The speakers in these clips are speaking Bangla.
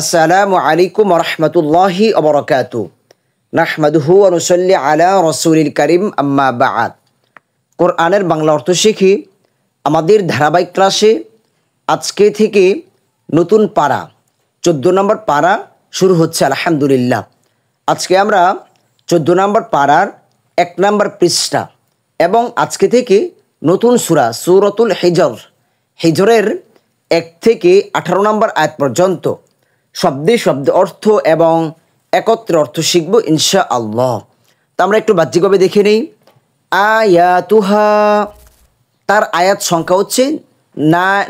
আসসালামু আলাইকুম ওয়া রাহমাতুল্লাহি ওয়া বারাকাতুহু। নাহমাদুহু ওয়া নুসাল্লি আলা রাসূলিল কারীম, আম্মা বা'দ। কোরআনের বাংলা অর্থ শিখি আমাদের ধারাবাহিক ক্লাসে আজকে থেকে নতুন পারা 14 নম্বর পারা শুরু হচ্ছে আলহামদুলিল্লাহ। আজকে আমরা 14 নম্বর পারার 1 নম্বর পৃষ্ঠা এবং আজকে থেকে নতুন সূরা সূরাতুল হিজরের 1 থেকে 18 নম্বর আয়াত পর্যন্ত শব্দে শব্দে অর্থ এবং একত্রে অর্থ শিখব ইনশাআল্লাহ। তো আমরা একটু বাহ্যিকভাবে দেখে নেই। আয়াতুহা, তার আয়াত সংখ্যা হচ্ছে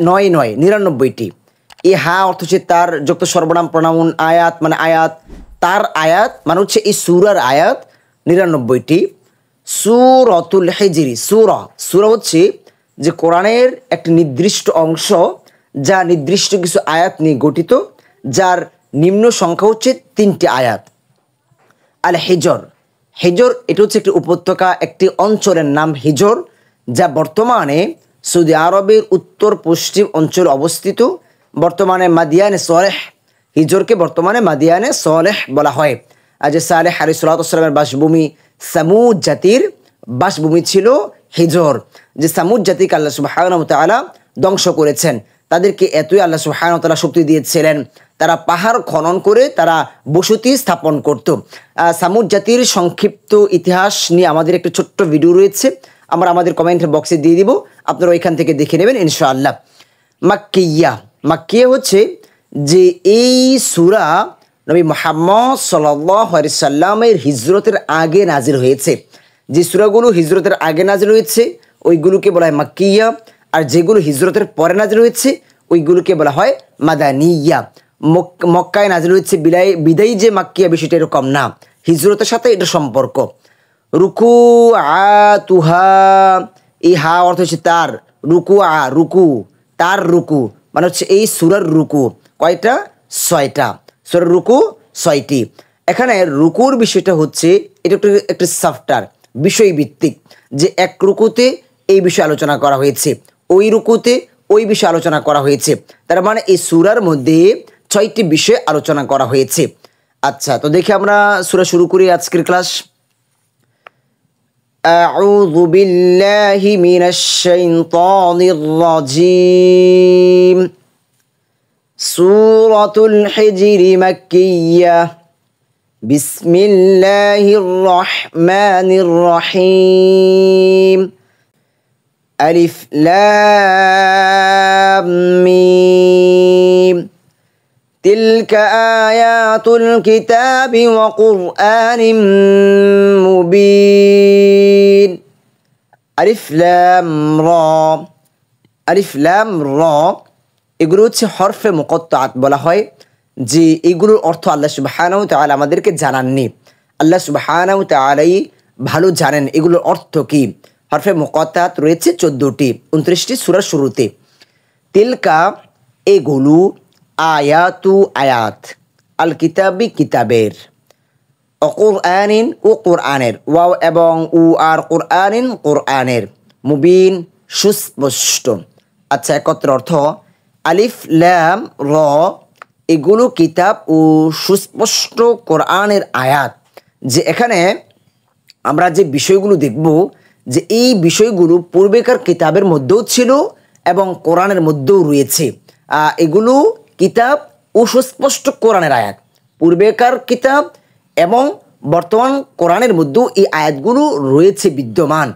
99টি। এই হা অর্থ হচ্ছে তার যুক্ত সর্বনাম প্রনাউন, আয়াত মানে আয়াত, তার আয়াত মানে হচ্ছে এই সূরার আয়াত 99টি। সূরাতুল হিজরি, সূরা হচ্ছে যে কোরআনের একটি নির্দিষ্ট অংশ যা নির্দিষ্ট কিছু আয়াত নিয়ে গঠিত, যার নিম্ন সংখ্যা হচ্ছে 3টি আয়াত। আল হিজর, এটা হচ্ছে একটি উপত্যকা, একটি অঞ্চলের নাম হিজর, যা বর্তমানে সৌদি আরবের উত্তর পশ্চিম অঞ্চলে অবস্থিত। বর্তমানে মাদিয়ানে সলেহ, হিজরকে বর্তমানে মাদিয়ানে সলেহ বলা হয়। আর যে সালেহ আলাইহিস সালামের বাসভূমি, সামুদ জাতির বাসভূমি ছিল হিজর। যে সামুদ জাতিকে আল্লাহ সুবহানাহু ওয়া তাআলা ধ্বংস করেছেন, তাদেরকে এতই আল্লাহ সুবহানাহু ওয়া তাআলা শক্তি দিয়েছিলেন, তারা পাহাড় খনন করে তারা বসতি স্থাপন করত। সামুদ জাতির সংক্ষিপ্ত ইতিহাস নিয়ে আমাদের একটা ছোট্ট ভিডিও রয়েছে, আমরা আমাদের কমেন্ট বক্সে দিয়ে দিব, আপনারা ওইখান থেকে দেখে নেবেন ইনশাআল্লাহ। মাক্কিয়া হচ্ছে যে এই সূরা নবী মুহাম্মদ সাল্লাল্লাহু আলাইহি সাল্লামের হিজরতের আগে নাজিল হয়েছে। যে সূরাগুলো হিজরতের আগে নাজিল হয়েছে ওইগুলোকে বলা হয় মাক্কিয়া, আর যেগুলো হিজরতের পরে নাজিল হয়েছে ওইগুলোকে বলা হয় মাদানিয়া। মক্কায় নাজিল হয়েছে বিদায়ী যে মাক্কিয়া বিষয়টা এরকম না, হিজরতের সাথে এটা সম্পর্ক। রুকু আতুহা, এই হা অর্থ হচ্ছে তার, রুকু তার রুকু মানে হচ্ছে এই সূরার রুকু কয়টা? 6টা। সূরার রুকু 6টি। এখানে রুকুর বিষয়টা হচ্ছে এটা একটি সফটওয়্যার বিষয়ভিত্তিক, যে এক রুকুতে এই বিষয়ে আলোচনা করা হয়েছে, ওই রুকুতে ওই বিষয়ে আলোচনা করা হয়েছে। তার মানে এই সূরার মধ্যে 6টি বিষয় আলোচনা করা হয়েছে। আচ্ছা, তো দেখি আমরা সূরা শুরু করি আজকের ক্লাস। আউযু বিল্লাহি মিনাশ শাইতানির রাজিম। সূরাতুল হিজরি মাক্কিয়া। বিসমিল্লাহির রহমানির রহিম। আলিফ লাম মিম। তিলকা আয়াতুল কিতাবি ওয়া কুরআনিম মুবিন। আলিফ লাম রা, এগুলো হচ্ছে হরফে মুকত্তাআত বলা হয়, যে এগুলোর অর্থ আল্লাহ সুবহানাহু ওয়া তাআলা আমাদেরকে জানাননি। আল্লাহ সুবহানাহু ওয়া তাআলাই ভালো জানেন এগুলোর অর্থ কি। হরফে মুকত্তাআত রয়েছে 14টি, 29টি সূরার শুরুতে। তিলকা এগুলো, আয়াতু আয়াত, আল কিতাবি কিতাবের, অকুরআনিন ও কোরআনের, ওয়াও এবং উ আর কোরআনিন কোরআনের, মুবিন সুস্পষ্ট। আচ্ছা, একত্র অর্থ আলিফ লাম র, এগুলো কিতাব ও সুস্পষ্ট কোরআনের আয়াত। যে এখানে আমরা যে বিষয়গুলো দেখব, যে এই বিষয়গুলো পূর্বেকার কিতাবের মধ্যেও ছিল এবং কোরআনের মধ্যেও রয়েছে। এগুলো কিতাব ও সুস্পষ্ট কোরআনের আয়াত, পূর্বেকার কিতাব এবং বর্তমান কোরআনের মধ্যেও এই আয়াতগুলো রয়েছে বিদ্যমান।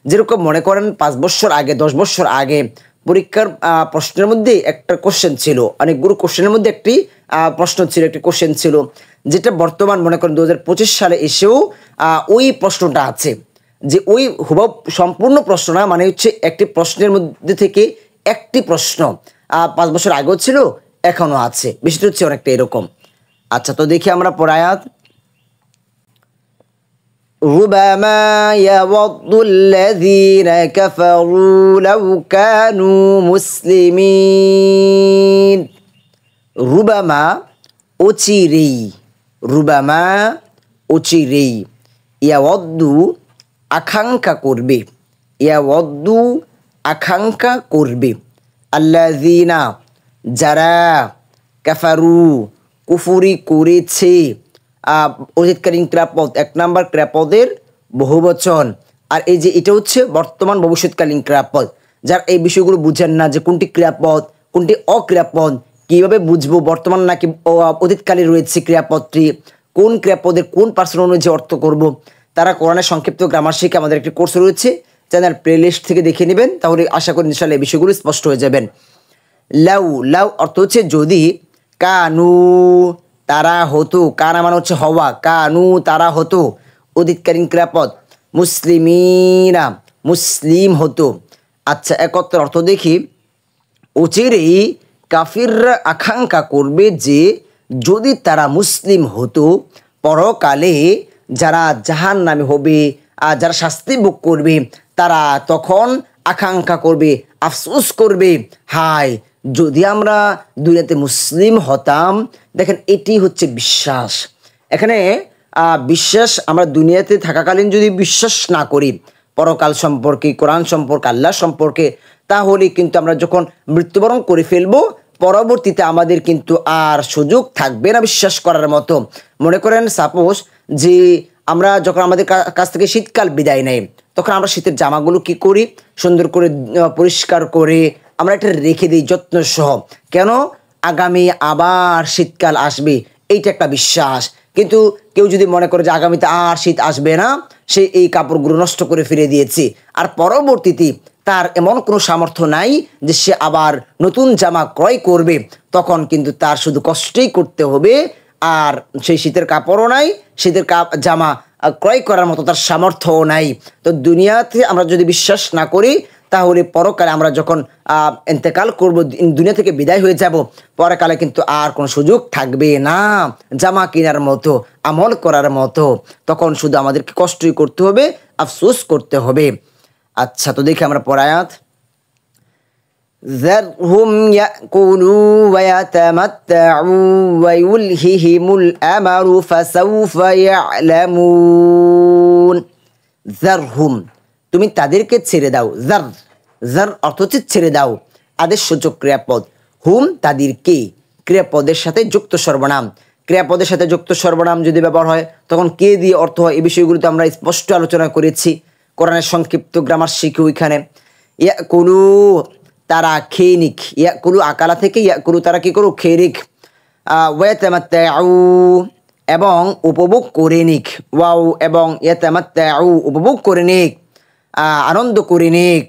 যেরকম মনে করেন 5 বছর আগে, 10 বছর আগে পরীক্ষার প্রশ্নের মধ্যে একটা কোশ্চেন ছিল, অনেকগুলো কোশ্চেনের মধ্যে একটি প্রশ্ন ছিল, একটি কোশ্চেন ছিল, যেটা বর্তমান মনে করেন 2025 সালে এসেও ওই প্রশ্নটা আছে। যে ওই হুবহু সম্পূর্ণ প্রশ্ন না, মানে হচ্ছে একটি প্রশ্নের মধ্যে থেকে একটি প্রশ্ন 5 বছর আগেও ছিল, এখনো আছে, বিষয়টা হচ্ছে অনেকটা এরকম। আচ্ছা, তো দেখি আমরা পড়ায়াত। রুবামা ইয়াওয়াদ্দুল্লাযীনা কাফারু লাউ কানু মুসলিমিন। রুবামা অচিরেই, ইয়াওয়াদ্দু আকাঙ্ক্ষা করবে, আল্লাযীনা যারা, কাফারু কুফরি করেছে। অতীতকালীন ক্রিয়াপদ 1 নাম্বার ক্রিয়াপদের বহুবচন। আর এই যে এটা হচ্ছে বর্তমান ভবিষ্যৎকালীন ক্রিয়াপদ। যার এই বিষয়গুলো বুঝেন না যে কোনটি ক্রিয়াপদ কোনটি অক্রিয়াপদ, কিভাবে বুঝবো বর্তমান নাকি অতীতকালে রয়েছে ক্রিয়াপদটি, কোন ক্রিয়াপদের কোন পার্সন অনুযায়ী অর্থ করব, তারা কোরআনের সংক্ষিপ্ত গ্রামার শিখে আমাদের একটি কোর্স রয়েছে, চ্যানেল প্লেলিস্ট থেকে দেখে নেবেন, তাহলে আশা করি ইনশাআল্লাহ এই বিষয়গুলো স্পষ্ট হয়ে যাবেন। লাউ, লাউ অর্থ হচ্ছে যদি, কানু তারা হতো, কানা মানে হচ্ছে হওয়া, কানু তারা হতো, অতীতকালীন ক্রিয়াপদ, মুসলিমিনা মুসলিম হতো। আচ্ছা, একত্র অর্থ দেখি। অচিরেই কাফিররা আকাঙ্ক্ষা করবে যে যদি তারা মুসলিম হতো, পরকালে যারা জাহান্নামে হবে আর যারা শাস্তি ভোগ করবে তারা তখন আকাঙ্ক্ষা করবে, আফসোস করবে, হায় যদি আমরা দুনিয়াতে মুসলিম হতাম। দেখেন, এটি হচ্ছে বিশ্বাস। এখানে বিশ্বাস, আমরা দুনিয়াতে থাকাকালীন যদি বিশ্বাস না করি পরকাল সম্পর্কে, কোরআন সম্পর্কে, আল্লাহ সম্পর্কে, তাহলে কিন্তু আমরা যখন মৃত্যুবরণ করে ফেলবো পরবর্তীতে আমাদের কিন্তু আর সুযোগ থাকবে না বিশ্বাস করার মতো। মনে করেন সাপোজ যে আমরা যখন আমাদের কাছ থেকে শীতকাল বিদায় নেয়, তখন আমরা শীতের জামাগুলো কি করি, সুন্দর করে পরিষ্কার করে আমরা এটা রেখে দিই যত্ন সহ। কেন? আগামী আবার শীতকাল আসবে, এইটা একটা বিশ্বাস। কিন্তু কেউ যদি মনে করে যে আগামীতে আর শীত আসবে না, সে এই কাপড়গুলো নষ্ট করে ফিরে দিয়েছে, আর পরবর্তীতে তার এমন কোনো সামর্থ্য নাই যে সে আবার নতুন জামা ক্রয় করবে, তখন কিন্তু তার শুধু কষ্টই করতে হবে, আর সেই শীতের কাপড়ও নাই, শীতের জামা ক্রয় করার মতো তার সামর্থ্যও নাই। তো দুনিয়াতে আমরা যদি বিশ্বাস না করি, তাহলে পরকালে আমরা যখন ইন্তেকাল করব, দুনিয়া থেকে বিদায় হয়ে যাব, পরকালে কিন্তু আর কোনো সুযোগ থাকবে না জামা কেনার মতো, আমল করার মতো। তখন শুধু আমাদেরকে কষ্টই করতে হবে, আফসোস করতে হবে। আচ্ছা, তো দেখি আমরা পরায়াত। ذرهم يأكلوا ويتمتعوا ويلههم الأمل فسوف يعلمون। ذرهم, তুমি তাদেরকে ছেড়ে দাও। জার, জার অর্থ হচ্ছে ছেড়ে দাও, আদেশসূচক ক্রিয়াপদ। হুম তাদেরকে, ক্রিয়াপদের সাথে যুক্ত সর্বনাম। ক্রিয়াপদের সাথে যুক্ত সর্বনাম যদি ব্যবহার হয় তখন কে দিয়ে অর্থ হয়, এই বিষয়গুলো তো আমরা স্পষ্ট আলোচনা করেছি কোরআনের সংক্ষিপ্ত গ্রামার শিখি ওইখানে। ইয়াকুলু তারা খেয়ে নিক, ইয়াকুলু আকালা থেকে ইয়াকুলু তারা কি করুক, খেয়ে নিক। ওয়াতামাত্তাউ এবং উপভোগ করে নিক, ওয়াও এবং ইয়াতামাত্তাউ উপভোগ করে নিক, আনন্দ করে নিক।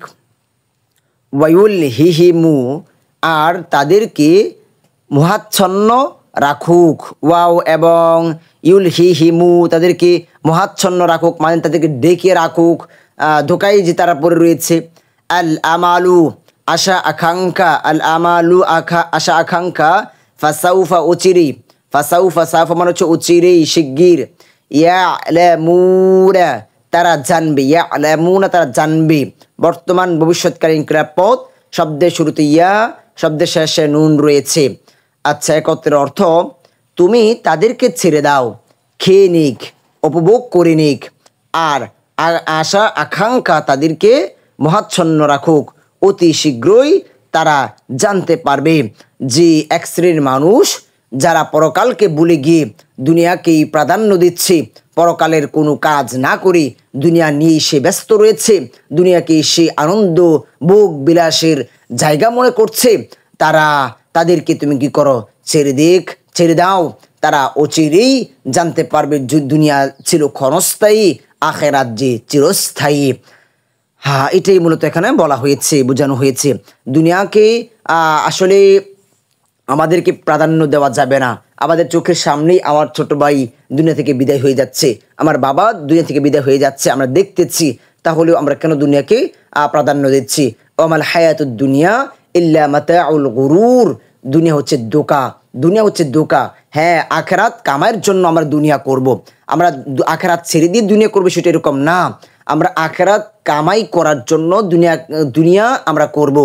ওয়ায়ুলহিহিমু আর তাদেরকে মোহাচ্ছন্ন রাখুক, ওয়াও এবং ইউলহিহিমু তাদেরকে মোহাচ্ছন্ন রাখুক, মানে তাদেরকে ডেকে রাখুক, ধোকায় যে তারা পড়ে রয়েছে। আল আমালু আশা আকাঙ্ক্ষা, আল আমালু আশা আকাঙ্ক্ষা, ফাসাউফা অচিরেই, ফাসাউফা সাউফা মানে হচ্ছে অচিরেই শিগগির। ইয়ালামুনা তারা জানবে, ইয়ালামুনা তারা জানবে, বর্তমান ভবিষ্যৎকালীন ক্রিয়াপদ, শব্দের শুরুতে ইয়া, শব্দের শেষে নুন রয়েছে। আচ্ছা, একত্রের অর্থ তুমি তাদেরকে ছেড়ে দাও, খেয়ে নিক, উপভোগ করে নিক, আর আশা আকাঙ্ক্ষা তাদেরকে মোহাচ্ছন্ন রাখুক। অতি শীঘ্রই তারা জানতে পারবে যে এক শ্রেণীর মানুষ যারা পরকালকে ভুলে গিয়ে দুনিয়াকেই প্রাধান্য দিচ্ছে, পরকালের কোনো কাজ না করে দুনিয়া নিয়ে সে ব্যস্ত রয়েছে, দুনিয়াকে সে আনন্দ ভোগ বিলাসের জায়গা মনে করছে, তাদেরকে তুমি কি করো, ছেড়ে দাও। তারা অচিরেই জানতে পারবে দুনিয়া ছিল ক্ষণস্থায়ী, আখিরাত যে চিরস্থায়ী। হ্যাঁ, এটাই মূলত এখানে বলা হয়েছে, বোঝানো হয়েছে। দুনিয়াকে আসলে আমাদেরকে প্রাধান্য দেওয়া যাবে না। আমাদের চোখের সামনেই আমার ছোট ভাই দুনিয়া থেকে বিদায় হয়ে যাচ্ছে, আমার বাবা দুনিয়া থেকে বিদায় হয়ে যাচ্ছে, আমরা দেখতেছি, তাহলেও আমরা কেন দুনিয়াকে প্রাধান্য দিচ্ছি? ওমাল হায়াতুদ দুনিয়া ইল্লা মাতাউল গুরুর, দুনিয়া হচ্ছে ধোঁকা, দুনিয়া হচ্ছে ধোঁকা। হ্যাঁ, আখিরাত কামাইয়ের জন্য আমরা দুনিয়া করব, আমরা আখিরাত ছেড়ে দিয়ে দুনিয়া করবো সেটা এরকম না। আমরা আখিরাত কামাই করার জন্য দুনিয়া আমরা করব।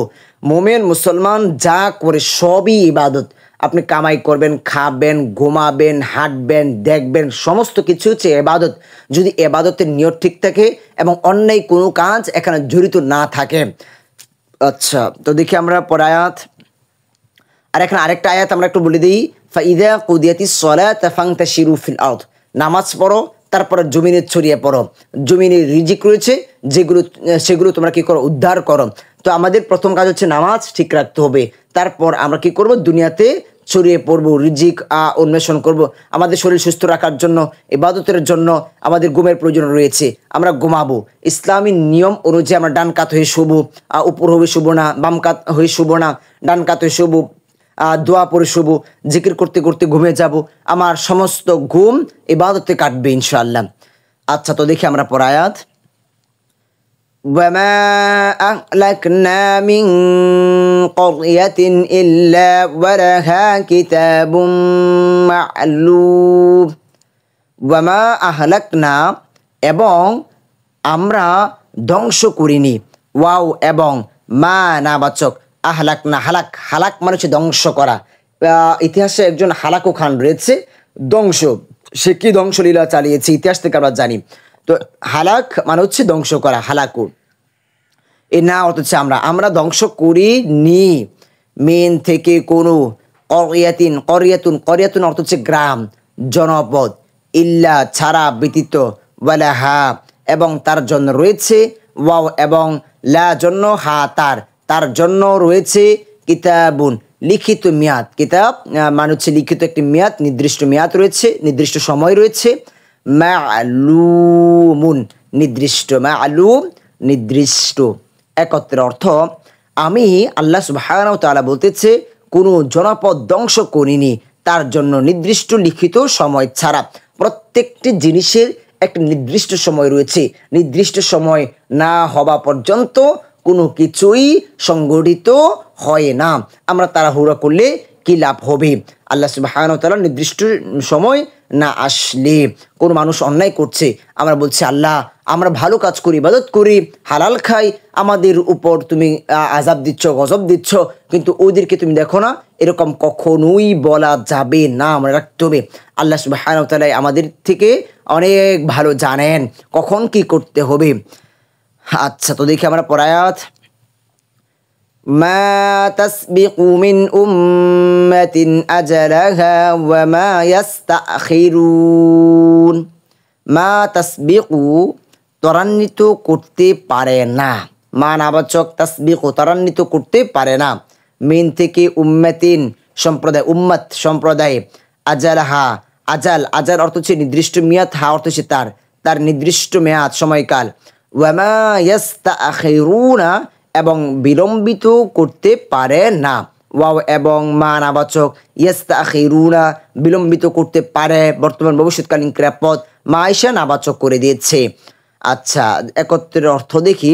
মোমেন মুসলমান যা করে সবই ইবাদত। আপনি কামাই করবেন, খাবেন, ঘুমাবেন, হাঁটবেন, দেখবেন, সমস্ত কিছু হচ্ছে ইবাদত, যদি ইবাদতের নিয়ত ঠিক থাকে এবং অন্যায় কোনো কাজ এখানে জড়িত না থাকে। আচ্ছা, তো দেখি আমরা পর আয়াত। আর এখানে আরেকটা আয়াত আমরা একটু বলে দিই, ফাইদা কুদিয়াতিস সালাত ফান্তাশিরু ফিল আরদ, নামাজ পড়ো, তারপরে জমিনে ছড়িয়ে পড়ো। জমিনে রিজিক রয়েছে সেগুলো তোমরা কি করো, উদ্ধার করো। তো আমাদের প্রথম কাজ হচ্ছে নামাজ ঠিক রাখতে হবে। তারপর আমরা কি করব, দুনিয়াতে ছড়িয়ে পড়বো, রিজিক অন্বেষণ করব। আমাদের শরীর সুস্থ রাখার জন্য, ইবাদতের জন্য আমাদের ঘুমের প্রয়োজন রয়েছে। আমরা ঘুমাবো ইসলামী নিয়ম অনুযায়ী। আমরা ডান কাত হয়ে শুবো, উপর হয়ে শুবো না, বাম কাত হয়ে শুবো না, ডান কাত হয়ে শুবো, দোয়া পড়ে শুবো, জিকির করতে করতে ঘুমিয়ে যাব। আমার সমস্ত ঘুম ইবাদতে কাটবে ইনশাআল্লাহ। আচ্ছা, তো দেখি আমরা পড়া আয়াত। وما أهلكنا من قرية إلا ولها كتاب معلوم। ওয়ামা আহলাকনা, এবং আমরা ধ্বংস করিনি। ওয়াও এবং মা নাবাচক, আহলাকনা, হালাক মানে হচ্ছে ধ্বংস করা। ইতিহাসে একজন হালাকু খান রয়েছে, ধ্বংস, সে কি ধ্বংসলীলা চালিয়েছে ইতিহাস থেকে আমরা জানি। তো হালাক মানে হচ্ছে ধ্বংস করা, হালাকু। এ না অর্থ হচ্ছে আমরা ধ্বংস করিনি, মেন থেকে কোনো, করিয়াতুন অর্থ হচ্ছে গ্রাম, জনপদ, ইল্লা ছাড়া, ব্যতীত, ওয়ালাহা এবং তার জন্য রয়েছে, ওয়াও এবং লা জন্য, হা তার জন্য রয়েছে, কিতাবুন লিখিত মেয়াদ। কিতাব মানে হচ্ছে লিখিত একটি মেয়াদ, নির্দিষ্ট মেয়াদ রয়েছে, নির্দিষ্ট সময় রয়েছে। মা'লুমুন নির্দিষ্ট, মা'লুম নির্দিষ্ট। একত্রে অর্থ, আমি আল্লাহ সুবহানাহু ওয়া তাআলা বলতেছে কোনো জনপদ ধ্বংস করিনি তার জন্য নির্দিষ্ট লিখিত সময় ছাড়া। প্রত্যেকটি জিনিসের একটা নির্দিষ্ট সময় রয়েছে, নির্দিষ্ট সময় না হওয়া পর্যন্ত কোনো কিছুই সংগঠিত হয় না। আমরা তাড়াহুড়া করলে কি লাভ হবে? আল্লাহ সুবহানাহু ওয়া তাআলা নির্দিষ্ট সময় না আসলে, কোন মানুষ অন্যায় করছে, আমরা বলছি আল্লাহ আমরা ভালো কাজ করি, ইবাদত করি, হালাল খাই, আমাদের উপর তুমি আযাব দিচ্ছ, গজব দিচ্ছ, কিন্তু ওদেরকে তুমি দেখো না, এরকম কখনোই বলা যাবে না। আমরা রাখতে হবে আল্লাহ সুবহানাহু ওয়া তাআলা আমাদের থেকে অনেক ভালো জানেন কখন কি করতে হবে। আচ্ছা, তো দেখি আমরা পড়ায়াত। মা তাসবিকু মিন উম্মাতিন আজালাহা ওয়া মা ইস্তাখিরুন। মা তাসবিকু ত্বরান্বিত করতে পারে না, মা নাবাচক, তাসবিকু ত্বরান্বিত করতে পারে না, মিন থেকে, উম্মাতিন সম্প্রদায়, উম্মত সম্প্রদায়, আজালাহা আজাল অর্থ হচ্ছে নির্দিষ্ট মেয়াদ, হা অর্থ হচ্ছে তার নির্দিষ্ট মেয়াদ, সময়কাল। ওয়া মা ইস্তাখিরুনা এবং বিলম্বিত করতে পারে না। ওয়াও এবং মা নাবাচক, ইস্তাখিরুনা বিলম্বিত করতে পারে, বর্তমান ভবিষ্যৎকালীন ক্রিয়াপদ, মা আয়েশা নাবাচক করে দিয়েছে। আচ্ছা, একত্রের অর্থ দেখি।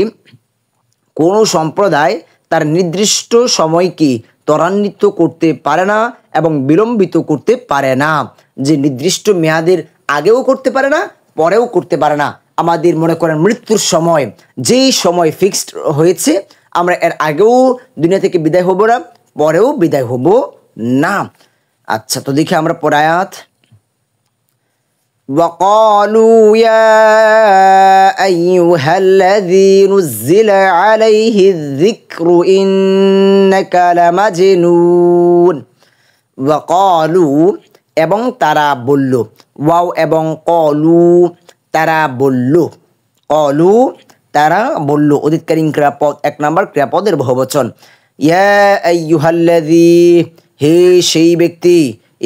কোনো সম্প্রদায় তার নির্দিষ্ট সময়কে ত্বরান্বিত করতে পারে না এবং বিলম্বিত করতে পারে না, যে নির্দিষ্ট মেয়াদের আগেও করতে পারে না, পরেও করতে পারে না। আমাদের মনে করেন মৃত্যুর সময়, যেই সময় ফিক্সড হয়েছে, আমরা এর আগেও দুনিয়া থেকে বিদায় হব না, পরেও বিদায় হব না। আচ্ছা, তো দেখি আমরা পড়ায়াত। وقالوا يا أيها الذي نزل عليه الذكر إنك لمجنون। وقالوا এবং তারা বলল, ওয়াও এবং কলু তারা বলল, কলু তারা বলল, অতীতকালীন ক্রিয়াপদ, এক নম্বর ক্রিয়াপদের বহুবচন। ইয়া আইয়ুহাল্লাযী হে সেই ব্যক্তি,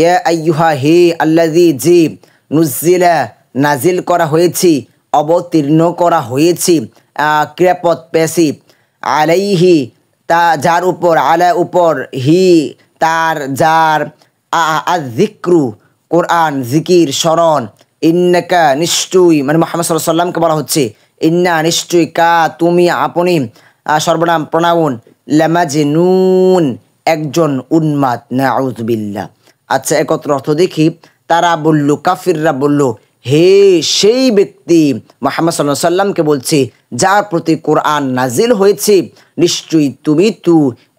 ইয়া আইয়ুহা হে আল্লাযী যে, নুজিলা নাজিল করা হয়েছে, অবতীর্ণ করা হয়েছে, ক্রিয়াপদ প্যাসিভ, আলাইহি তা যার উপর, আলা উপর, হি তার যার, যিকরু কোরআন, জিকির স্মরণ, ইন্নাকা নিশ্চয়ই মানে মুহাম্মদ সাল্লাল্লাহু আলাইহি ওয়াসাল্লামকে বলা হচ্ছে, ইন্না নিশ্চয়ই, কা তুমি, আপনি সর্বনাম প্রোনাউন, লামাজনুন একজন উন্মাদ, নাউযুবিল্লাহ। আচ্ছা, একত্র অর্থ দেখি। তারা বলল, কাফিররা বলল, হে সেই ব্যক্তি মুহাম্মদ সাল্লাল্লাহু আলাইহি ওয়াসাল্লামকে বলছে যার প্রতি কোরআন নাজিল হয়েছে, নিশ্চয়ই তুমি তো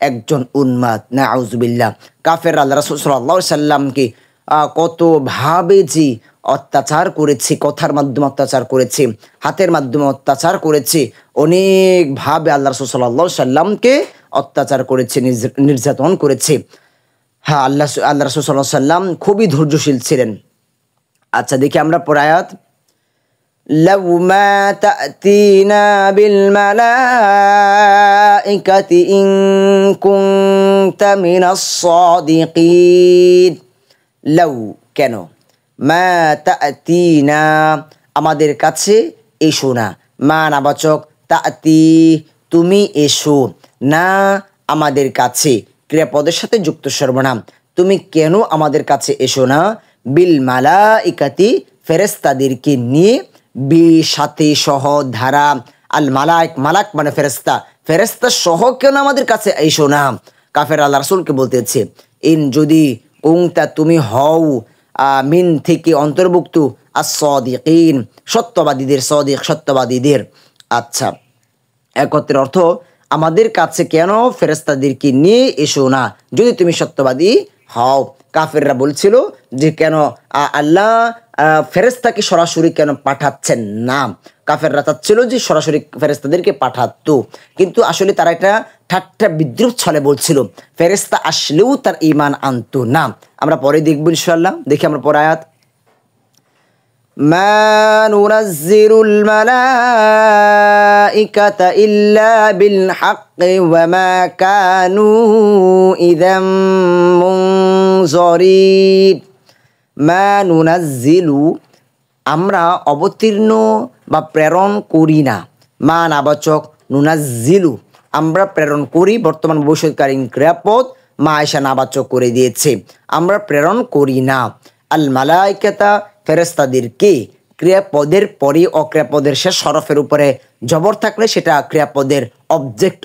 একজন উন্মাদ, নাউযুবিল্লাহ। কাফেররা আল্লাহ রাসূল সাল্লাল্লাহু আলাইহি ওয়াসাল্লামকে কতভাবে যে অত্যাচার করেছে, কথার মাধ্যমে অত্যাচার করেছে, হাতের মাধ্যমে অত্যাচার করেছে, অনেকভাবে আল্লাহ রাসূল সাল্লাল্লাহু আলাইহি ওয়াসাল্লামকে অত্যাচার করেছে, নির্যাতন করেছে। হ্যাঁ, আল্লাহ রাসূল সাল্লাল্লাহু আলাইহি সাল্লাম খুবই ধৈর্যশীল ছিলেন। আচ্ছা, দেখি আমরা পরের আয়াত। লাউ মা তা'তিনা বিল মালাইকাতি ইন কুনতা মিনাস সাদিকিন। লাউ কেন, মা তা'তিনা আমাদের কাছে এসো না, মা নাবাচক, তা'তি তুমি এসো না আমাদের কাছে, ক্রিয়াপদের সাথে যুক্ত সর্বনাম। তুমি কেন আমাদের কাছে এসো না, বিল মালাইকাতি ফেরেশতাদেরকে নিয়ে, বি সাথে সহ ধারা, আল মালাইক মালাক মানে ফেরেশতা, ফেরেশতা সহ কেন আমাদের কাছে এসো না। কাফের আল্লাহ রাসূলকে বলতেছে, ইন যদি, কুনতা তুমি হও, মিন থেকে অন্তর্ভুক্ত, আস-সাদিকিন সত্যবাদীদের, সাদিক সত্যবাদীদের। আচ্ছা, একত্রের অর্থ আমাদের কাছে কেন ফেরেশতাদেরকে নিয়ে এসো না যদি তুমি সত্যবাদী হও। কাফেররা বলছিল যে কেন আল্লাহ ফেরেশতাকে সরাসরি কেন পাঠাচ্ছেন না। কাফেররা চাচ্ছিল যে সরাসরি ফেরেশতাদেরকে পাঠাতো, কিন্তু আসলে তারা এটা ঠাট্টা বিদ্রুপ ছলে বলছিল, ফেরেশতা আসলেও তার ঈমান আনতো না। আমরা পরে দেখব ইনশাআল্লাহ। দেখি আমরা পরে আয়াত। মা নুনাজ্জিলুল মালাইকাতা ইল্লা বিল হাক্কি ওয়া মা কানু ইযাম মুনজারিন। মা নুনাজ্জিলু আমরা অবতীর্ণ বা প্রেরণ করি না, মা নাবাচক, নুনাজ্জিলু আমরা প্রেরণ করি, বর্তমান ভবিষ্যৎকালীন ক্রিয়াপদ, মা আয়েশা নাবাচক করে দিয়েছে, আমরা প্রেরণ করি না। আল মালাইকাতা ফেরেশতাদেরকে, ক্রিয়াপদের পরে অক্রিয়াপদের শেষ হরফের উপরে জবর থাকলে সেটা ক্রিয়াপদের অবজেক্ট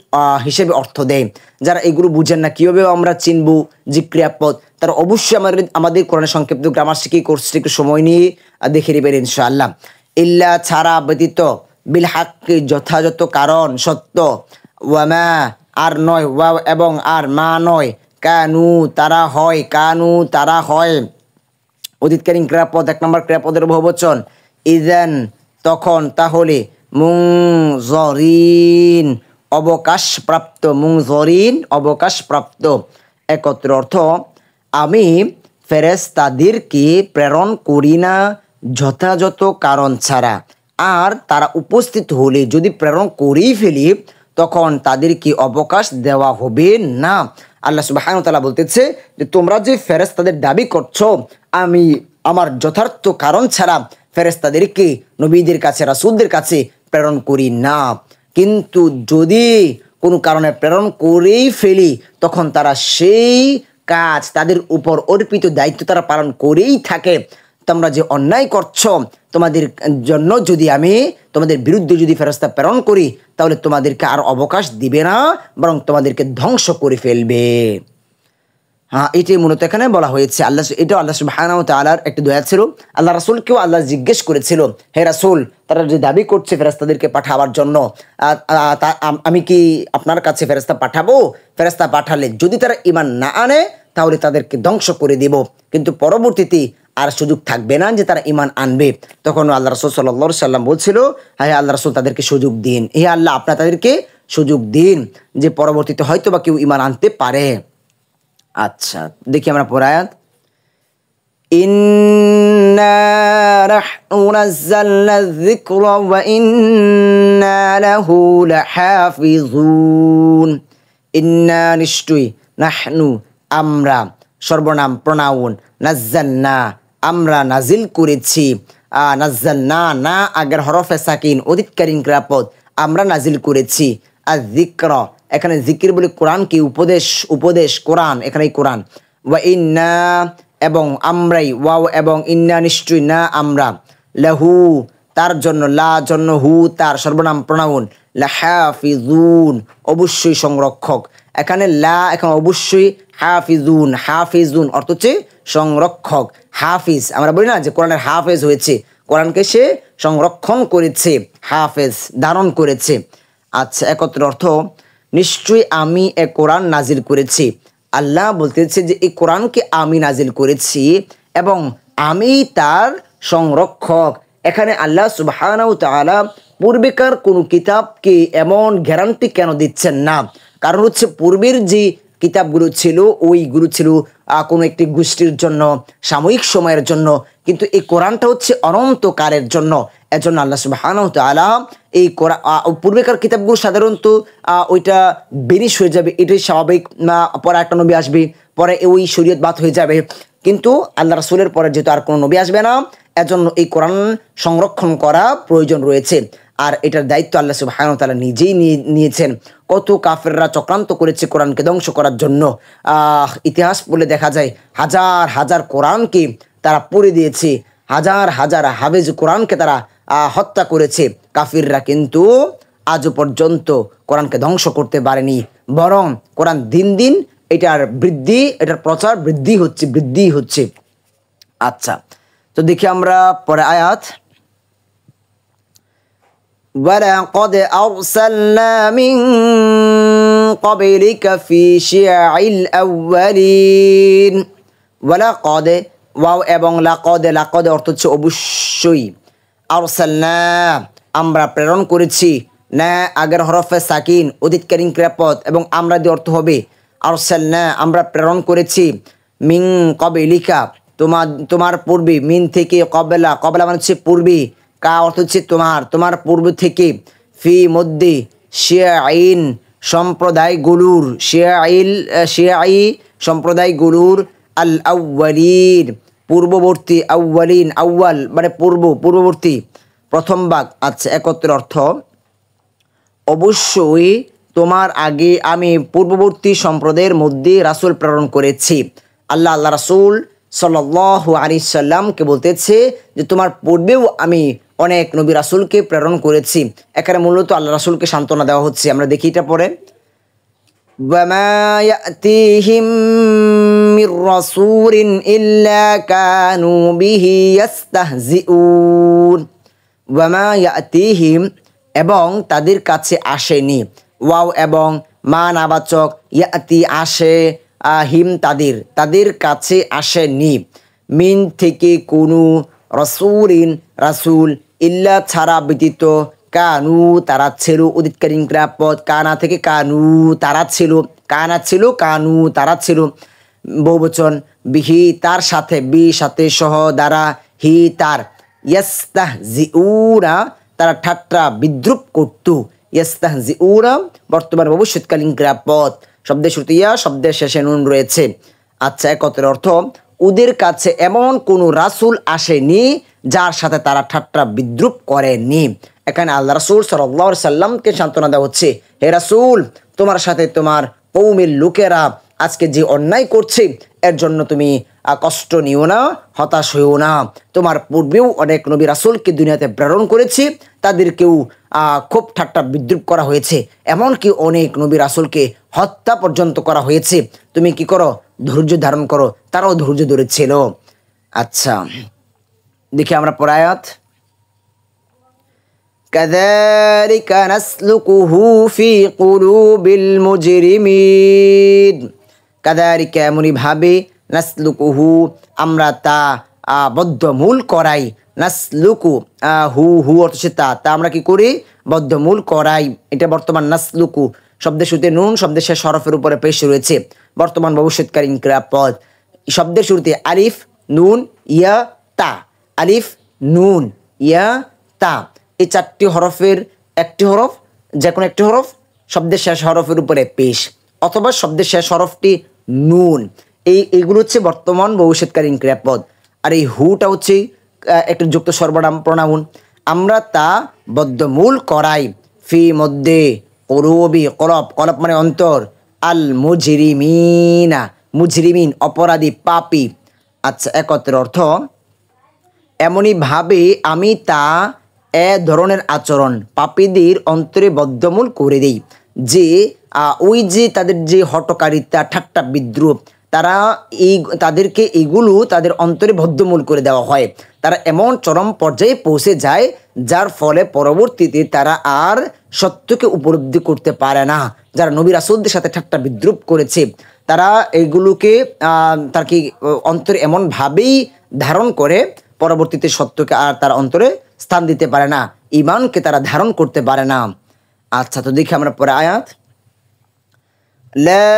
হিসেবে অর্থ দেয়। যারা এগুলো বুঝেন না কীভাবে আমরা চিনব যে ক্রিয়াপদ, তারা অবশ্যই আমাদের কোরআনের সংক্ষিপ্ত গ্রামার শিখি কোর্সটি একটু সময় নিয়ে দেখে নেবেন ইনশাআল্লাহ। ইল্লা ছাড়া, ব্যতীত, বিল হাক্কি যথাযথ কারণ, সত্য, ওয়ামা আর নয়, ওয়াও এবং আর, মা নয়, কানু তারা হয়, কানু তারা হয় অতীতকালীন ক্রিয়াপদ, এক নম্বর ক্রিয়াপদের বহুবচন, ইযান তখন, তাহলে, মুনজারিন অবকাশপ্রাপ্ত, মুনজারিন অবকাশপ্রাপ্ত। একত্র অর্থ আমি ফেরেশতাদেরকে প্রেরণ করি না যথাযথ কারণ ছাড়া, আর তারা উপস্থিত হলে যদি প্রেরণ করেই ফেলি তখন তাদেরকে অবকাশ দেওয়া হবে না। আল্লাহ সুবহানাহু ওয়া তাআলা বলতেছে যে তোমরা যে ফেরেশতাদের দাবি করছো, আমি আমার যথার্থ কারণ ছাড়া ফেরেশতাদেরকে নবীদের কাছে, রাসূলদের কাছে প্রেরণ করি না। কিন্তু যদি কোনো কারণে প্রেরণ করেই ফেলি তখন তারা সেই কাজ, তাদের উপর অর্পিত দায়িত্ব তারা পালন করেই থাকে। তোমরা যে অন্যায় করছো, তোমাদের জন্য যদি আমি তোমাদের বিরুদ্ধে যদি ফেরেশতা প্রেরণ করি তাহলে তোমাদেরকে আর অবকাশ দিবে না, বরং তোমাদেরকে ধ্বংস করে ফেলবে। হ্যাঁ, এটাই মূলত এখানে বলা হয়েছে। এটা আল্লাহ সুবহানাহু ওয়া তাআলার একটা দয়া ছিল। আল্লাহ রাসূলকেও আল্লাহ জিজ্ঞেস করেছিল, হে রাসূল, তারা যে দাবি করছে ফেরেশতাদেরকে পাঠাবার জন্য, আমি কি আপনার কাছে ফেরেশতা পাঠাবো? ফেরেশতা পাঠালে যদি তারা ঈমান না আনে তাহলে তাদেরকে ধ্বংস করে দেব, কিন্তু পরবর্তীতে আর সুযোগ থাকবে না যে তারা ঈমান আনবে। তখন আল্লাহ রাসূল সাল্লাল্লাহু আলাইহি সাল্লাম বলছিল, হে আল্লাহ রাসূল, তাদেরকে সুযোগ দিন, হে আল্লাহ আপনারা তাদেরকে সুযোগ দিন যে পরবর্তীতে হয়তো বা কেউ ঈমান আনতে পারে। আচ্ছা, দেখি আমরা পরের আয়াত। ইন্না নাহনু নাযালনা যিকরা ওয়া ইন্না লাহু লাহাফিজুন। ইন্না নিশ্চয়ই, নাহনু আমরা, সর্বনাম প্রোনাউন, নাযালনা আমরা নাজিল করেছি, নাযালনা না আগের হরফে সাকিন অতীতকালীন ক্রিয়াপদ, আমরা নাজিল করেছি। আর যিকরা এখানে জিকির বলে কোরআনকে, উপদেশ, উপদেশ কোরআন, এখানে কোরআন। ওয়া ইন্না এবং আমরাই, ওয়াও এবং ইন্না নিশ্চয়ই, না আমরা, লাহু তার জন্য, লা জন্য, হু তার, সর্বনাম প্রোনাউন, লাহাফিজুন অবশ্যই সংরক্ষক। এখানে লা, এখন অবশ্যই, হাফিজুন, হাফিজুন অর্থ হচ্ছে সংরক্ষক। হাফিজ আমরা বলি না যে কোরআনের হাফেজ হয়েছে, কোরআনকে সে সংরক্ষণ করেছে, হাফেজ ধারণ করেছে। আচ্ছা, একত্র অর্থ নিশ্চয়ই আমি এ কোরআন নাজিল করেছি। আল্লাহ বলতেছে যে এই কোরআনকে আমি নাজিল করেছি এবং আমি তার সংরক্ষক। এখানে আল্লাহ সুবহানাহু ওয়া তাআলা পূর্বেকার কোনো কিতাবকে এমন গ্যারান্টি কেন দিচ্ছেন না? কারণ হচ্ছে পূর্বের যে কিতাবগুলো ছিল ওইগুলো ছিল কোনো একটি গোষ্ঠীর জন্য, সাময়িক সময়ের জন্য, কিন্তু এই কোরআনটা হচ্ছে অনন্তকালের জন্য। এজন্য আল্লাহ সুবহানাহু ওয়া তাআলা এই পূর্বেকার কিতাবগুলো সাধারণত ওইটা বেনিশ হয়ে যাবে, এটাই স্বাভাবিক। পরে একটা নবী আসবে, পরে ওই শরীয়ত বাদ হয়ে যাবে, কিন্তু আল্লাহ রাসূলের পরে যেহেতু আর কোনো নবী আসবে না, এজন্য এই কোরআন সংরক্ষণ করা প্রয়োজন রয়েছে। আর এটার দায়িত্ব আল্লাহ সুবহানাহু ওয়া তাআলা নিজেই নিয়েছেন। কত কাফেররা চক্রান্ত করেছে কোরআনকে ধ্বংস করার জন্য। ইতিহাস পড়লে দেখা যায় হাজার হাজার কোরআনকে তারা পড়ে দিয়েছে, হাজার হাজার হাফেজ কোরআনকে তারা হত্যা করেছে কাফিররা, কিন্তু আজও পর্যন্ত কোরআনকে ধ্বংস করতে পারেনি। বরং কোরআন দিন দিন এটার প্রচার বৃদ্ধি হচ্ছে। আচ্ছা, তো দেখি আমরা পরে আয়াত। وَلَقَدْ أَرْسَلْنَا مِن قَبْلِكَ فِي شِيَعِ الْأَوَّلِينَ। ওয়ালাকদ, ওয়াও এবং লাকদ অর্থ হচ্ছে অবশ্যই। আরসালনা আমরা প্রেরণ করেছি, না আগের হরফে সাকিন অতীতকালীন ক্রিয়াপদ, এবং আমরা দিয়ে অর্থ হবে আরসালনা আমরা প্রেরণ করেছি, মিন ক্বাবলিকা তোমার পূর্বে, মিন থেকে, ক্বাবলা মানে হচ্ছে পূর্বে, কা অর্থ হচ্ছে তোমার পূর্ব থেকে, ফি মধ্যে, শিয়াইন সম্প্রদায়গুলোর, শিয়াই সম্প্রদায়গুলোর, আল আউয়ালিন পূর্ববর্তী, আউয়ালিন আউয়াল মানে পূর্ববর্তী, প্রথম ভাগ। আচ্ছা, একত্রের অর্থ অবশ্যই তোমার আগে আমি পূর্ববর্তী সম্প্রদায়ের মধ্যে রাসূল প্রেরণ করেছি। আল্লাহ রাসূল সাল্লাল্লাহু আলাইহি সাল্লামকে বলতেছে যে তোমার পূর্বেও আমি অনেক নবী রাসূলকে প্রেরণ করেছি। এখানে মূলত আল্লাহ রাসূলকে সান্ত্বনা দেওয়া হচ্ছে। আমরা দেখি এটা পরে, وَمَا يَأْتِيهِم مِّن رَّسُولٍ إِلَّا كَانُوا بِهِ يَسْتَهْزِئُونَ। وَمَا يَأْتِيهِم এবং তাদের কাছে আসেনি, ওয়াও এবং মা নাবাচক, ইয়াতি আসে, হিম তাদের কাছে আসেনি, মিন থেকে কোনো, রাসূল ইল্লা ছাড়া ব্যতীত, কানু তারা ছিল, অতীতকালীন ক্রিয়াপদ কানা থেকে কানু তারা ছিল, কানু তারা ছিল, বহুবচন, বিহি তার সাথে, সাথে, সহ, দ্বারা, হি তার, ইয়াস্তাহজিউনা তারা ঠাট্টা বিদ্রুপ করত, ইয়াস্তাহজিউনা বর্তমান ভবিষ্যৎকালীন ক্রিয়াপদ, শব্দের শুরুতে ইয়া, শব্দের শেষে নুন রয়েছে। আচ্ছা, একত্রের অর্থ ওদের কাছে এমন কোনো রাসূল আসেনি যার সাথে তারা ঠাট্টা বিদ্রুপ করেনি। এখানে আল্লাহ রাসূল সাল্লাল্লাহু আলাইহি সাল্লামকে সান্ত্বনা দেওয়া হচ্ছে, হে রাসূল তোমার সাথে তোমার কওমের লোকেরা আজকে যে অন্যায় করছে এর জন্য তুমি কষ্ট নিও না, হতাশ হইও না। তোমার পূর্বেও অনেক নবী রাসূলকে দুনিয়াতে প্রেরণ করেছি, তাদেরকেও খুব ঠাট্টা বিদ্রুপ করা হয়েছে, এমনকি অনেক নবী রাসূলকে হত্যা পর্যন্ত করা হয়েছে। তুমি কি করো? ধৈর্য ধারণ করো। তারাও ধৈর্য ধরেছিল। আচ্ছা, দেখি আমরা পরে আয়াত। কাযালিকা নাসলুকুহু ফি কুলুবিল মুজরিমিন। কাযালিকা এমনিভাবে, নাসলুকুহু আমরা তা বদ্ধমূল করাই, নাসলুকু হু অর্থ হচ্ছে তা আমরা কি করি? বদ্ধমূল করাই। এটা বর্তমান নাসলুকু শব্দের শুরুতে নুন, শব্দের শেষ হরফের উপরে পেশ রয়েছে, বর্তমান ভবিষ্যৎকালীন ক্রিয়াপদ। শব্দের শুরুতে আলিফ নুন ইয়া তা, আলিফ নুন ইয়া তা, এই চারটি হরফের একটি হরফ, যে কোনো একটি হরফ শব্দের শেষ হরফের উপরে পেশ, অথবা শব্দের শেষ হরফটি নুন। এইগুলো হচ্ছে বর্তমান ভবিষ্যৎকালীন ক্রিয়াপদ। আর এই হুটা হচ্ছে একটি যুক্ত সর্বনাম প্রনাউন। আমরা তা বদ্ধমূল করাই, ফি মধ্যে, কুলুবি কলব মানে অন্তর, আল মুজরিমিনা মুজরিমিন অপরাধী পাপী। আচ্ছা, একত্রের অর্থ এমনইভাবে আমি তা ধরনের আচরণ পাপীদের অন্তরে বদ্ধমূল করে দেই, যে ওই যে তাদের যে হটকারিতা, ঠাট্টা বিদ্রুপ, তাদেরকে এগুলো তাদের অন্তরে বদ্ধমূল করে দেওয়া হয়। তারা এমন চরম পর্যায়ে পৌঁছে যায় যার ফলে পরবর্তীতে তারা আর সত্যকে উপলব্ধি করতে পারে না। যারা নবী রাসূলদের সাথে ঠাট্টা বিদ্রুপ করেছে, তারা এগুলোকে তার কি অন্তরে এমনভাবেই ধারণ করে, পরবর্তীতে সত্যকে আর তার অন্তরে স্থান দিতে পারে না, ঈমানকে তারা ধারণ করতে পারে না। আচ্ছা, তো দেখি আমরা পরে আয়াত। লা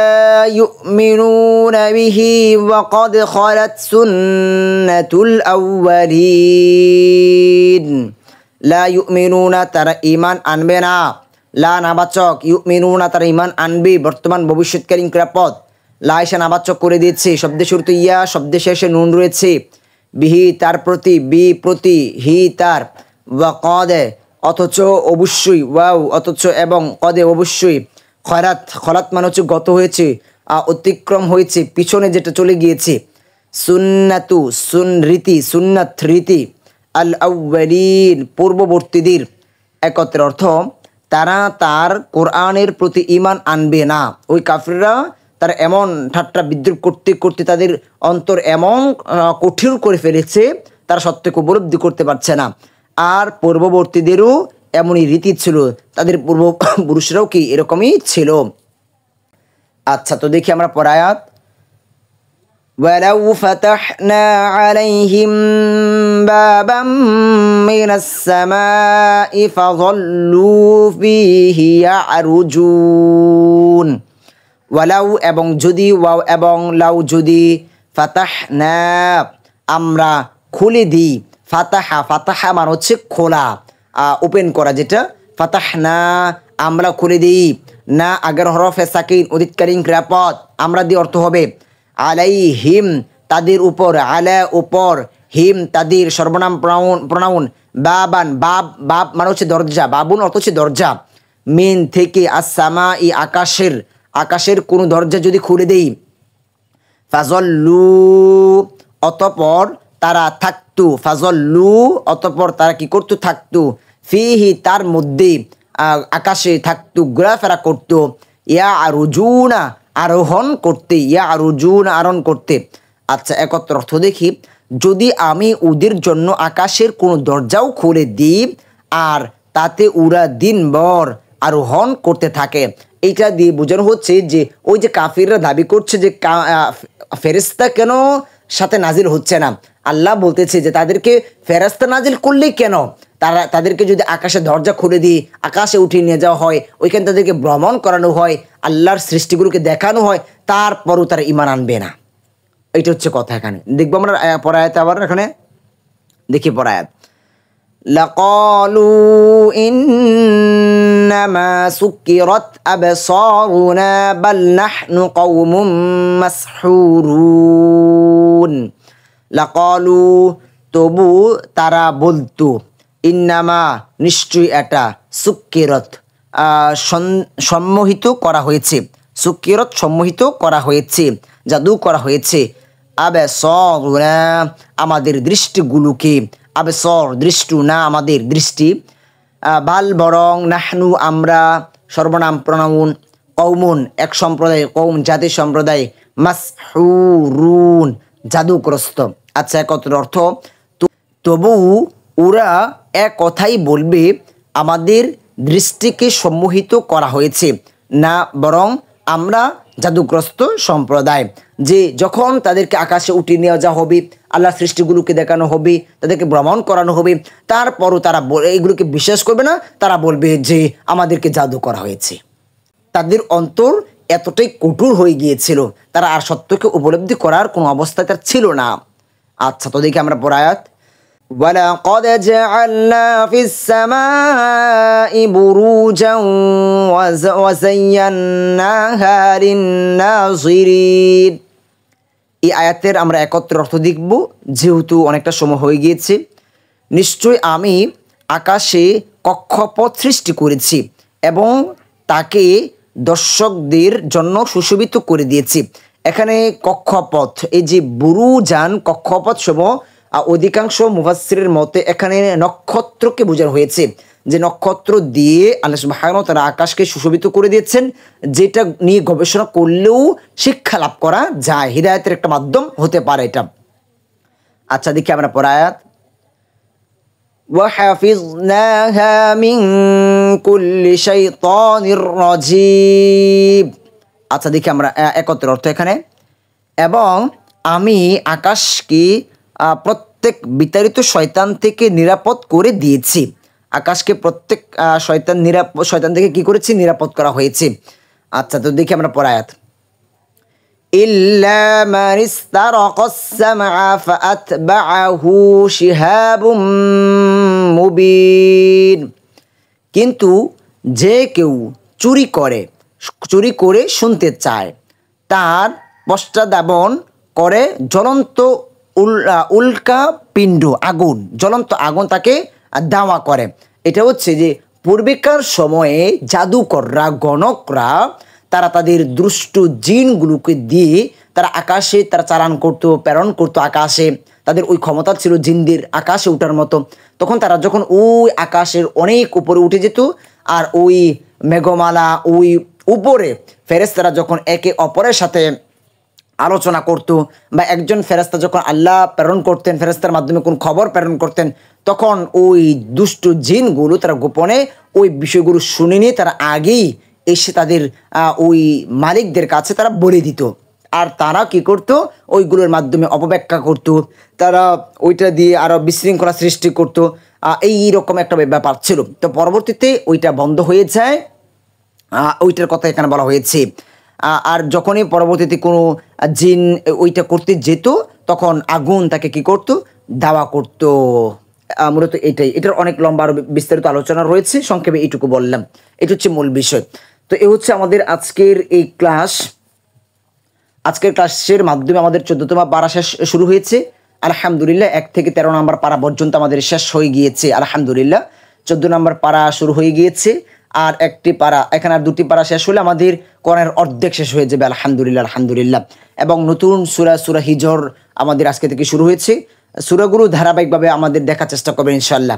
ইউমিনুনা বিহি ওয়া ক্বাদ খালাত সুন্নাতুল আউয়ালিন। লা ইউমিনুনা, তারা ঈমান আনবে না। লা নাবাচক, ইউমিনুনা তারা ঈমান আনবে, বর্তমান ভবিষ্যৎকালীন ক্রিয়াপদ। লা এসে নাবাচক করে দিয়েছে, শব্দের শুরুতে ইয়া, শব্দের শেষে নুন রয়েছে। বিহি তার প্রতি, বি প্রতি, হি তার, ওয়া কদে অথচ অবশ্যই, ওয়াও অথচ এবং, কদে অবশ্যই, খয়রাত খলাত মানে হচ্ছে গত হয়েছে, অতিক্রম হয়েছে, পিছনে যেটা চলে গিয়েছে। সুন্নাতু সুন রীতি, সুন্নাত রীতি, আল আউয়ালিন পূর্ববর্তীদের। একত্রের অর্থ তারা তার কোরআনের প্রতি ঈমান আনবে না। ওই কাফিররা তারা এমন ঠাট্টা বিদ্রুপ করতে করতে তাদের অন্তর এমন কঠিন করে ফেলেছে, তারা সত্যকে উপলব্ধি করতে পারছে না। আর পূর্ববর্তীদেরও এমনই রীতি ছিল, তাদের পূর্বপুরুষরাও কি এরকমই ছিল। আচ্ছা, তো দেখি আমরা পরায়াত। ওয়ালাউ ফাতাহনা আলাইহিম বাবাম মিনাস সামাই ফাযাল্লু ফীহি ইয়ারজুন। ওয়ালাউ এবং যদি, ওয়াও এবং লাউ যদি, ফাতাহনা আমরা খুলে দিই, ফাতাহা ফাতাহা মানে হচ্ছে খোলা, ওপেন করা, যেটা ফাতাহনা আমরা খুলে দিই। না আগের হরফে সাকিন অতীতকালীন ক্রিয়াপদ, আমরা দিয়ে অর্থ হবে আলাইহিম তাদের উপর, আলা উপর, হিম তাদের, সর্বনাম প্রনাউন, বাবান বাব, বাব মানে হচ্ছে দরজা, বাবুন অর্থ হচ্ছে দরজা, মিন থেকে, আসসামা ই আকাশের, আকাশের কোনো দরজা যদি খুলে দেই, ফাজল্লু অতপর তারা থাকতো, ফাজল্লু অতপর তারা কি করতো, থাকতো, ফিহি তার মধ্যে, আকাশে থাকতো, ঘোরাফেরা করতো, ইয়া আরুজুনা আরোহণ করতে, ইয়া আরুজুনা আরোহণ করতে। আচ্ছা, একত্র অর্থ দেখি। যদি আমি ওদের জন্য আকাশের কোনো দরজাও খুলে দিই আর তাতে ওরা দিনভর আরোহণ করতে থাকে, এইটা দিয়ে বোঝানো হচ্ছে যে ওই যে কাফিররা দাবি করছে যে ফেরেশতা কেন সাথে নাজিল হচ্ছে না, আল্লাহ বলতেছে যে তাদেরকে ফেরেশতা নাজিল করলেই কেন, তাদেরকে যদি আকাশে দরজা খুলে দিই, আকাশে উঠিয়ে নিয়ে যাওয়া হয়, ওইখানে তাদেরকে ভ্রমণ করানো হয়, আল্লাহর সৃষ্টিগুলোকে দেখানো হয়, তারপরও তারা ঈমান আনবে না। এটা হচ্ছে কথা। এখানে দেখবো আমরা পরায়াতে, আবার এখানে দেখি পরায়াত। লাকালু ইন্নামা সুকিরাত আবসারুনা বাল নাহনু কওমুম মাসহুরুন। লাকালু তবু তারা বলতো, ইন্নামা নিশ্চয়ই এটা, সুকিরাত সম্মোহিত করা হয়েছে, সুকিরাত সম্মোহিত করা হয়েছে, জাদু করা হয়েছে, আবসারুনা আমাদের দৃষ্টিগুলোকে, আবসার দৃষ্টি না আমাদের দৃষ্টি, বাল বরং, নাহনু আমরা, সর্বনাম প্রনাউন, কওমুন এক সম্প্রদায়, কওম জাতি সম্প্রদায়, মাসহুরুন জাদুগ্রস্ত। আচ্ছা, একত্র অর্থ তবু ওরা এক কথাই বলবে আমাদের দৃষ্টিকে সম্মোহিত করা হয়েছে না, বরং আমরা জাদুগ্রস্ত সম্প্রদায়। যে যখন তাদেরকে আকাশে উঠিয়ে নেওয়া যা হবে, আল্লাহ সৃষ্টিগুলোকে দেখানো হবে, তাদেরকে ভ্রমণ করানো হবে, তারপরও তারা এইগুলোকে বিশ্বাস করবে না, তারা বলবে যে আমাদেরকে জাদু করা হয়েছে। তাদের অন্তর এতটাই কঠোর হয়ে গিয়েছিল, তারা আর সত্যকে উপলব্ধি করার কোনো অবস্থা তার ছিল না। আচ্ছা, তো দেখি আমরা পরায়াত। وَلَقَدْ جَعَلْنَا فِي السَّمَاءِ بُرُوجًا وَزَيَّنَّاهَا لِلنَّاظِرِينَ। এই আয়াতের আমরা একত্র অর্থ দেখব, যেহেতু অনেকটা সময় হয়ে গিয়েছে। নিশ্চয় আমি আকাশে কক্ষপথ সৃষ্টি করেছি এবং তাকে দর্শকদের জন্য সুশোভিত করে দিয়েছি। এখানে কক্ষপথ, এই যে বুরুজান কক্ষপথ সমূহ, অধিকাংশ মুফাসসিরের মতে এখানে নক্ষত্রকে বোঝানো হয়েছে, যে নক্ষত্র দিয়ে আল্লাহ সুবহানাহু ওয়া তাআলা আকাশকে সুশোভিত করে দিয়েছেন, যেটা নিয়ে গবেষণা করলেও শিক্ষা লাভ করা যায়, হিদায়াতের একটা মাধ্যম হতে পারে এটা। আচ্ছা, দেখি আমরা পরায়াত। وَحَفِظْنَاهَا مِنْ كُلِّ شَيْطَانٍ رَجِيمٍ। আচ্ছা, দেখি আমরা একত্র অর্থ এখানে, এবং আমি আকাশকে প্রত্যেক বিতাড়িত শয়তান থেকে নিরাপদ করে দিয়েছি। আকাশকে প্রত্যেক শয়তান থেকে কি করেছি, নিরাপদ করা হয়েছে। আচ্ছা, তো দেখি আমরা পরের আয়াত। ইল্লা মান ইস্তারাকাস সামআ ফাআতবাআহু শিহাবুম মুবিন। কিন্তু যে কেউ চুরি করে শুনতে চায়, তার পশ্চাদ্ধাবন করে জ্বলন্ত উল্কা পিণ্ড, আগুন, জ্বলন্ত আগুন তাকে দাওয়া করে। এটা হচ্ছে যে পূর্বেকার সময়ে জাদুকররা, গণকরা, তারা তাদের দুষ্ট জিনগুলোকে দিয়ে তারা আকাশে তারা চালান করতো, প্রেরণ করতো আকাশে। তাদের ওই ক্ষমতা ছিল জিনদের আকাশে ওঠার মতো। তখন তারা যখন ওই আকাশের অনেক উপরে উঠে যেত, আর ওই মেঘমালা, ওই উপরে ফেরেশতারা যখন একে অপরের সাথে আলোচনা করতো, বা একজন ফেরেশতা যখন আল্লাহ প্রেরণ করতেন, ফেরেশতার মাধ্যমে কোন খবর প্রেরণ করতেন, তখন ওই দুষ্ট জিনগুলো তারা গোপনে ওই বিষয়গুলো শুনে নিয়ে তারা আগেই এসে তাদের ওই মালিকদের কাছে তারা বলে দিত। আর তারা কি করতো, ওইগুলোর মাধ্যমে অপব্যাখ্যা করতো, তারা ওইটা দিয়ে আরও বিশৃঙ্খলা সৃষ্টি করতো। এইরকম একটা ব্যাপার ছিল। তো পরবর্তীতে ওইটা বন্ধ হয়ে যায়, ওইটার কথা এখানে বলা হয়েছে। আর যখনই পরবর্তীতে কোনো জিন ওইটা করতে যেত, তখন আগুন তাকে কি করতো, দাওয়া করতো। মূলত এটার অনেক লম্বা আরও বিস্তারিত আলোচনা রয়েছে, সংক্ষেপে এইটুকু বললাম। এটা হচ্ছে মূল বিষয়। তো এ হচ্ছে আমাদের আজকের এই ক্লাস। আজকের ক্লাসের মাধ্যমে আমাদের 14তম পারা শুরু হয়েছে আলহামদুলিল্লাহ। 1 থেকে 13 নম্বর পারা পর্যন্ত আমাদের শেষ হয়ে গিয়েছে আলহামদুলিল্লাহ। 14 নম্বর পারা শুরু হয়ে গিয়েছে, আর একটি পারা, এখানে আর 2টি পারা শেষ হলে আমাদের কোরআনের অর্ধেক শেষ হয়ে যাবে আলহামদুলিল্লাহ আলহামদুলিল্লাহ। এবং নতুন সূরা হিজর আমাদের আজকে থেকে শুরু হয়েছে। সূরাগুলো ধারাবাহিকভাবে আমাদের দেখার চেষ্টা করবেন ইনশাআল্লাহ।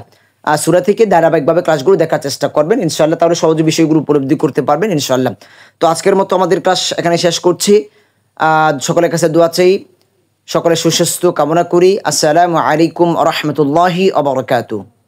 সূরা থেকে ধারাবাহিকভাবে ক্লাসগুলো দেখার চেষ্টা করবেন ইনশাআল্লাহ, তাহলে সহজে বিষয়গুলো উপলব্ধি করতে পারবেন ইনশাআল্লাহ। তো আজকের মতো আমাদের ক্লাস এখানে শেষ করছি। সকলের কাছে দোয়া চাই, সকলের সুস্বাস্থ্য কামনা করি। আসসালামু আলাইকুম ওয়া রাহমাতুল্লাহি ওয়া বারাকাতুহু।